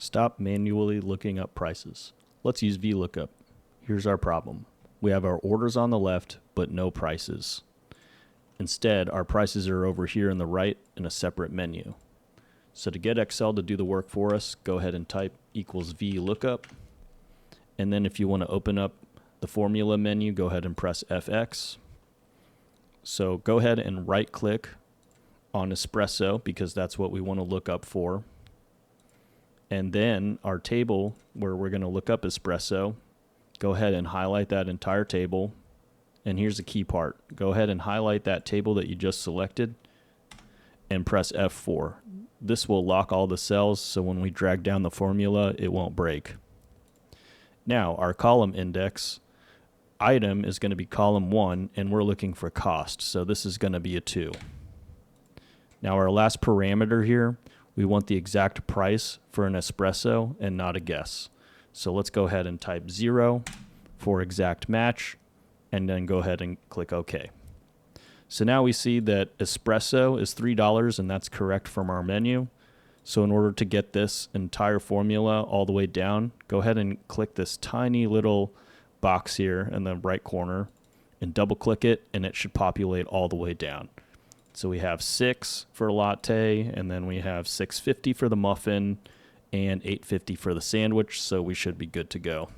Stop manually looking up prices. Let's use VLOOKUP. Here's our problem. We have our orders on the left, but no prices. Instead, our prices are over here on the right in a separate menu. So to get Excel to do the work for us, go ahead and type equals VLOOKUP. And then if you want to open up the formula menu, go ahead and press FX. So go ahead and right click on espresso because that's what we want to look up for. And then our table where we're going to look up espresso, go ahead and highlight that entire table. And here's the key part. Go ahead and highlight that table that you just selected and press F4. This will lock all the cells so when we drag down the formula, it won't break. Now our column index item is going to be column 1 and we're looking for cost. So this is going to be a 2. Now our last parameter here, we want the exact price for an espresso and not a guess. So let's go ahead and type 0 for exact match and then go ahead and click OK. So now we see that espresso is $3 and that's correct from our menu. So in order to get this entire formula all the way down, go ahead and click this tiny little box here in the right corner and double click it and it should populate all the way down. So we have 6 for a latte, and then we have $6.50 for the muffin and $8.50 for the sandwich, so we should be good to go.